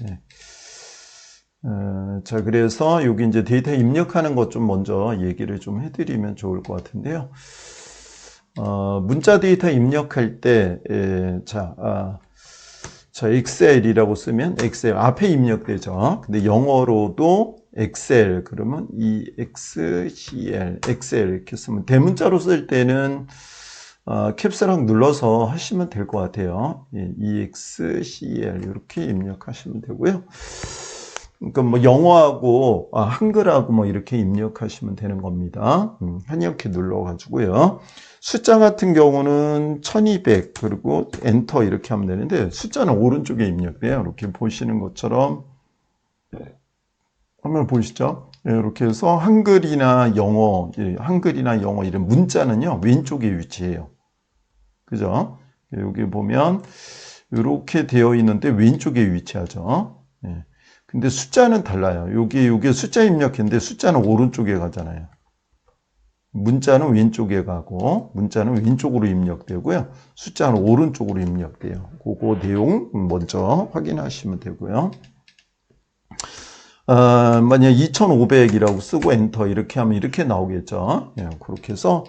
네. 자, 그래서 여기 이제 데이터 입력하는 것 좀 먼저 얘기를 좀 해드리면 좋을 것 같은데요. 문자 데이터 입력할 때, 자, 엑셀이라고 쓰면 엑셀 앞에 입력되죠. 근데 영어로도 엑셀, 그러면 EXCL, 엑셀 이렇게 쓰면, 대문자로 쓸 때는 캡스락 눌러서 하시면 될 것 같아요. EXCL 이렇게 입력하시면 되고요. 그러니까 뭐 영어하고 한글하고 뭐 이렇게 입력하시면 되는 겁니다. 한이렇게 눌러가지고요. 숫자 같은 경우는 1200 그리고 엔터 이렇게 하면 되는데, 숫자는 오른쪽에 입력돼요. 이렇게 보시는 것처럼 한번 보시죠. 이렇게 해서 한글이나 영어 이런 문자는요 왼쪽에 위치해요. 그죠? 여기 보면 이렇게 되어 있는데 왼쪽에 위치하죠. 근데 숫자는 달라요. 여기 숫자 입력했는데 숫자는 오른쪽에 가잖아요. 문자는 왼쪽에 가고, 문자는 왼쪽으로 입력되고요. 숫자는 오른쪽으로 입력돼요. 그거 내용 먼저 확인하시면 되고요. 만약 2500이라고 쓰고 엔터 이렇게 하면 이렇게 나오겠죠. 그렇게 해서,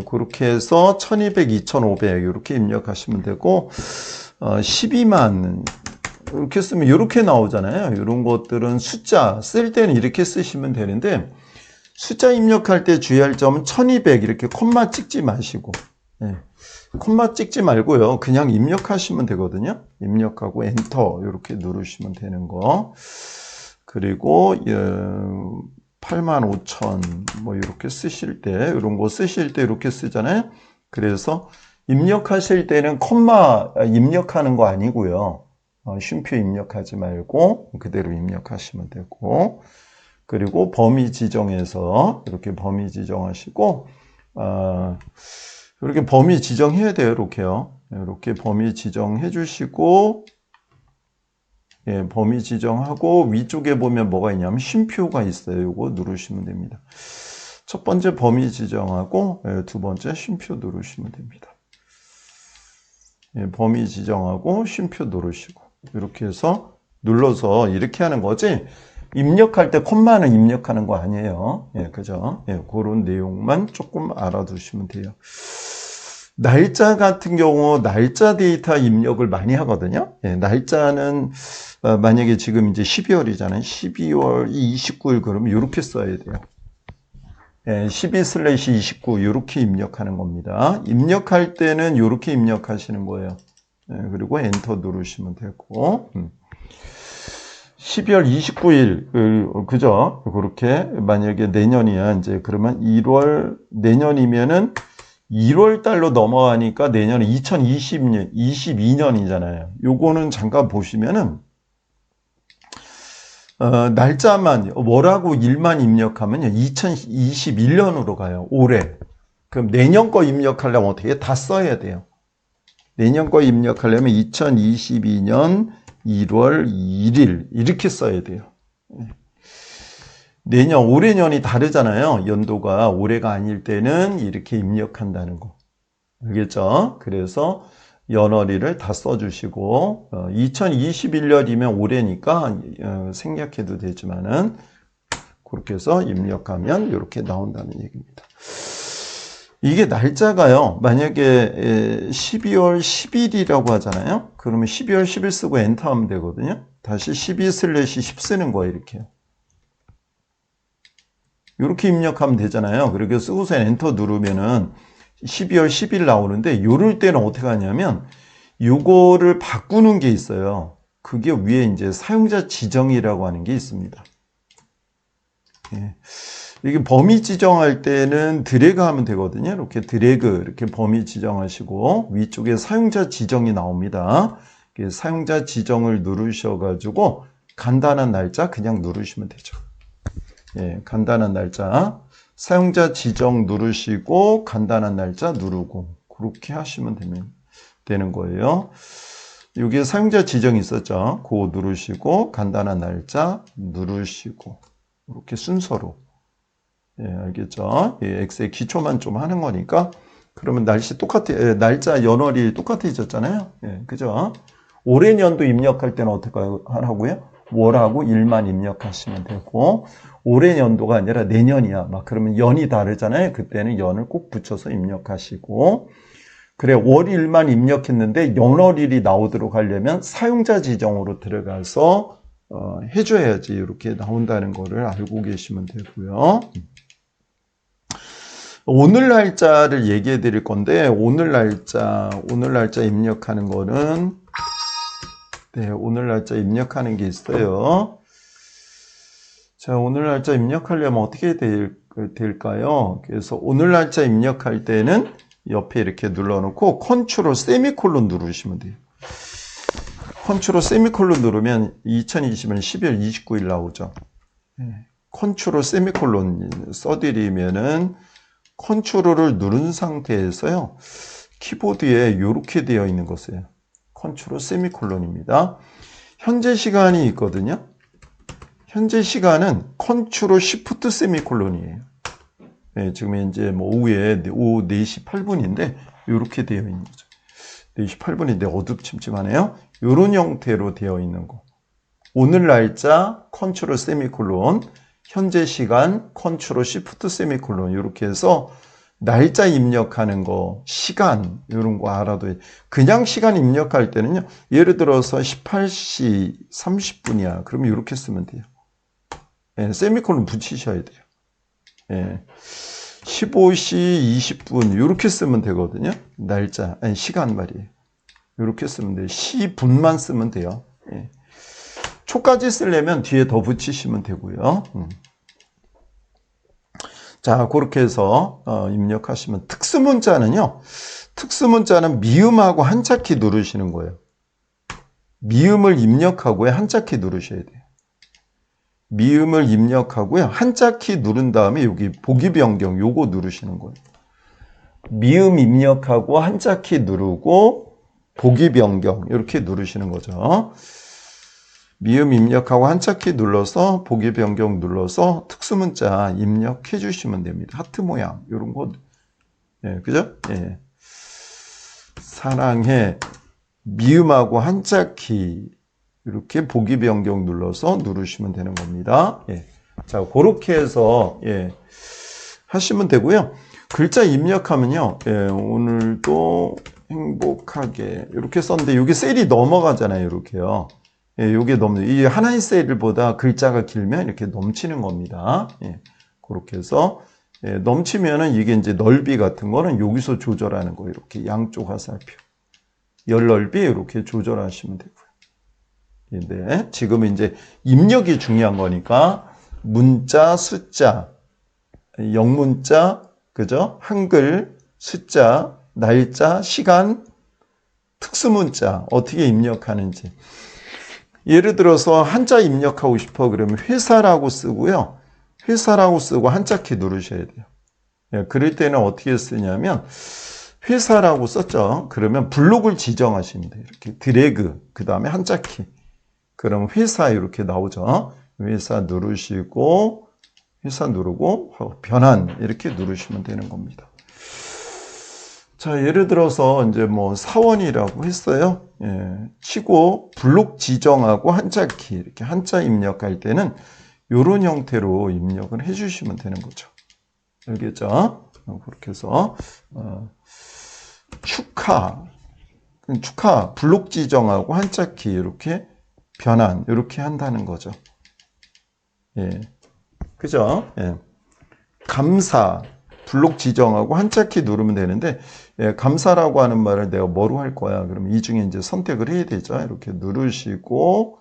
그렇게 해서 1200, 2500 이렇게 입력하시면 되고, 12만 이렇게 쓰면 이렇게 나오잖아요. 이런 것들은 숫자 쓸 때는 이렇게 쓰시면 되는데, 숫자 입력할 때 주의할 점은 1200 이렇게 콤마 찍지 마시고, 콤마 찍지 말고요. 그냥 입력하시면 되거든요. 입력하고 엔터 이렇게 누르시면 되는 거. 그리고 85,000 뭐 이렇게 쓰실 때, 이런 거 쓰실 때 이렇게 쓰잖아요. 그래서 입력하실 때는 콤마 입력하는 거 아니고요. 쉼표 입력하지 말고 그대로 입력하시면 되고, 그리고 범위 지정해서 이렇게 범위 지정하시고, 이렇게 범위 지정해야 돼요. 이렇게요. 이렇게 범위 지정해 주시고, 범위 지정하고 위쪽에 보면 뭐가 있냐면 쉼표가 있어요. 이거 누르시면 됩니다. 첫 번째 범위 지정하고 두 번째 쉼표 누르시면 됩니다. 범위 지정하고 쉼표 누르시고, 이렇게 해서 눌러서 이렇게 하는 거지, 입력할 때 콤마는 입력하는 거 아니에요. 그죠? 그런 내용만 조금 알아두시면 돼요. 날짜 같은 경우 날짜 데이터 입력을 많이 하거든요. 날짜는 만약에 지금 이제 12월이잖아요. 12월 29일 그러면 이렇게 써야 돼요. 12/29 이렇게 입력하는 겁니다. 입력할 때는 이렇게 입력하시는 거예요. 그리고 엔터 누르시면 되고, 12월 29일 그죠? 그렇게 만약에 내년이야 이제 그러면 1월, 내년이면은 1월 달로 넘어가니까 내년은 2020년 22년이잖아요. 요거는 잠깐 보시면은 날짜만 월하고 일만 입력하면요 2021년으로 가요. 올해. 그럼 내년 거 입력하려면 어떻게 다 써야 돼요. 내년 거 입력하려면 2022년 1월 1일 이렇게 써야 돼요. 내년 올해년이 다르잖아요. 연도가 올해가 아닐 때는 이렇게 입력한다는 거. 알겠죠? 그래서 연월일을 다 써주시고 2021년이면 올해니까 생략해도 되지만은 그렇게 해서 입력하면 이렇게 나온다는 얘기입니다. 이게 날짜가요. 만약에 12월 10일이라고 하잖아요. 그러면 12월 10일 쓰고 엔터 하면 되거든요. 다시 12/10 쓰는 거예요. 이렇게요. 이렇게 입력하면 되잖아요. 그렇게 쓰고서 엔터 누르면은 12월 10일 나오는데, 요럴 때는 어떻게 하냐면 요거를 바꾸는 게 있어요. 그게 위에 이제 사용자 지정이라고 하는 게 있습니다. 이게 범위 지정할 때는 드래그 하면 되거든요. 이렇게 드래그 이렇게 범위 지정하시고 위쪽에 사용자 지정이 나옵니다. 사용자 지정을 누르셔가지고 간단한 날짜 그냥 누르시면 되죠. 간단한 날짜 사용자 지정 누르시고 간단한 날짜 누르고 그렇게 하시면 되는 거예요. 여기에 사용자 지정이 있었죠. 그거 누르시고 간단한 날짜 누르시고 이렇게 순서로. 알겠죠? 엑셀 기초만 좀 하는 거니까 그러면 날짜, 연월이 똑같아졌잖아요. 예, 그죠? 올해 년도 입력할 때는 어떻게 하라고요? 월하고 일만 입력하시면 되고, 올해 년도가 아니라 내년이야. 막 그러면 연이 다르잖아요. 그때는 연을 꼭 붙여서 입력하시고, 그래, 월일만 입력했는데 연월일이 나오도록 하려면 사용자 지정으로 들어가서 해줘야지 이렇게 나온다는 거를 알고 계시면 되고요. 오늘 날짜를 얘기해 드릴 건데, 오늘 날짜 입력하는 거는, 네, 오늘 날짜 입력하는 게 있어요. 자, 오늘 날짜 입력하려면 어떻게 될까요? 그래서 오늘 날짜 입력할 때는 옆에 이렇게 눌러놓고 컨트롤 세미콜론 누르시면 돼요. 컨트롤 세미콜론 누르면 2020년 12월 29일 나오죠. 컨트롤 세미콜론 써드리면은 컨트롤을 누른 상태에서요. 키보드에 이렇게 되어 있는 것이에요. 컨트롤 세미콜론입니다. 현재 시간이 있거든요. 현재 시간은 컨트롤 시프트 세미콜론이에요. 네, 지금 이제 뭐 오후 4시 8분인데 이렇게 되어 있는 거죠. 4시 8분인데 어둡침침하네요. 이런 형태로 되어 있는 거. 오늘 날짜 컨트롤 세미콜론, 현재 시간 컨트롤 시프트 세미콜론 이렇게 해서 날짜 입력하는 거, 시간 이런 거 알아둬야 돼요. 그냥 시간 입력할 때는요. 예를 들어서 18시 30분이야. 그러면 이렇게 쓰면 돼요. 예, 세미콜론 붙이셔야 돼요. 예, 15시 20분 이렇게 쓰면 되거든요. 날짜, 아니 시간 말이에요. 이렇게 쓰면 돼요. 시분만 쓰면 돼요. 예. 초까지 쓰려면 뒤에 더 붙이시면 되고요. 자, 그렇게 해서 입력하시면 특수문자는요. 특수문자는 미음하고 한자키 누르시는 거예요. 미음을 입력하고요. 한자키 누르셔야 돼요. 미음을 입력하고요. 한자키 누른 다음에 여기 보기 변경 요거 누르시는 거예요. 미음 입력하고 한자키 누르고 보기 변경 이렇게 누르시는 거죠. 미음 입력하고 한자키 눌러서 보기 변경 눌러서 특수문자 입력해 주시면 됩니다. 하트 모양 이런 거, 예, 그죠? 예. 사랑해 미음하고 한자키 이렇게 보기 변경 눌러서 누르시면 되는 겁니다. 예. 자, 그렇게 해서 예, 하시면 되고요. 글자 입력하면요, 예, 오늘도 행복하게 이렇게 썼는데 여기 셀이 넘어가잖아요, 이렇게요. 예, 요게 이 하나의 셀보다 글자가 길면 이렇게 넘치는 겁니다. 예, 그렇게 해서 예, 넘치면은 이게 이제 넓이 같은 거는 여기서 조절하는 거 이렇게 양쪽 화살표 열 넓이 이렇게 조절하시면 되고요. 네, 지금 이제 입력이 중요한 거니까 문자, 숫자, 영문자, 그죠? 한글, 숫자, 날짜, 시간, 특수문자 어떻게 입력하는지. 예를 들어서 한자 입력하고 싶어 그러면 회사라고 쓰고요. 회사라고 쓰고 한자키 누르셔야 돼요. 예, 그럴 때는 어떻게 쓰냐면 회사라고 썼죠. 그러면 블록을 지정하십니다. 이렇게 드래그 그 다음에 한자키. 그럼 회사 이렇게 나오죠. 회사 누르시고 회사 누르고 변환 이렇게 누르시면 되는 겁니다. 자, 예를 들어서 이제 뭐 사원이라고 했어요. 예, 치고 블록 지정하고 한자키 이렇게 한자 입력할 때는 이런 형태로 입력을 해주시면 되는 거죠. 알겠죠? 그렇게 해서 축하 블록 지정하고 한자키 이렇게 변환 이렇게 한다는 거죠. 예, 그죠? 예. 감사 블록 지정하고 한자키 누르면 되는데 예, 감사라고 하는 말을 내가 뭐로 할 거야? 그러면 이 중에 이제 선택을 해야 되죠. 이렇게 누르시고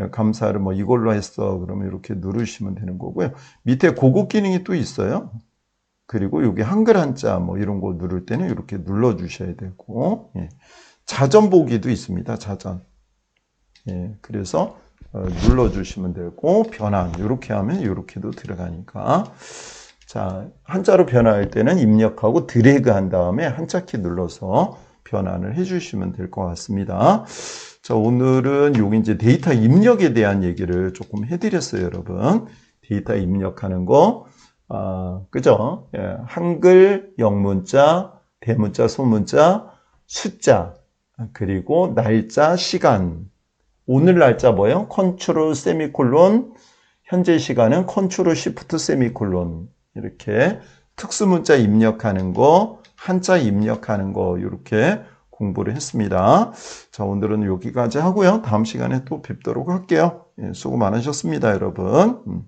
예, 감사를 뭐 이걸로 했어. 그러면 이렇게 누르시면 되는 거고요. 밑에 고급 기능이 또 있어요. 그리고 여기 한글 한자 뭐 이런 거 누를 때는 이렇게 눌러 주셔야 되고 예. 자전 보기도 있습니다. 자전. 예, 그래서 눌러 주시면 되고 변환 이렇게 하면 이렇게도 들어가니까 자, 한자로 변화할 때는 입력하고 드래그 한 다음에 한자키 눌러서 변환을 해주시면 될 것 같습니다. 자, 오늘은 여기 이제 데이터 입력에 대한 얘기를 조금 해드렸어요, 여러분. 데이터 입력하는 거, 그죠? 예, 한글, 영문자, 대문자, 소문자, 숫자, 그리고 날짜, 시간. 오늘 날짜 뭐예요? 컨트롤 세미콜론, 현재 시간은 컨트롤 시프트 세미콜론. 이렇게 특수문자 입력하는 거, 한자 입력하는 거 이렇게 공부를 했습니다. 자, 오늘은 여기까지 하고요. 다음 시간에 또 뵙도록 할게요. 수고 많으셨습니다, 여러분.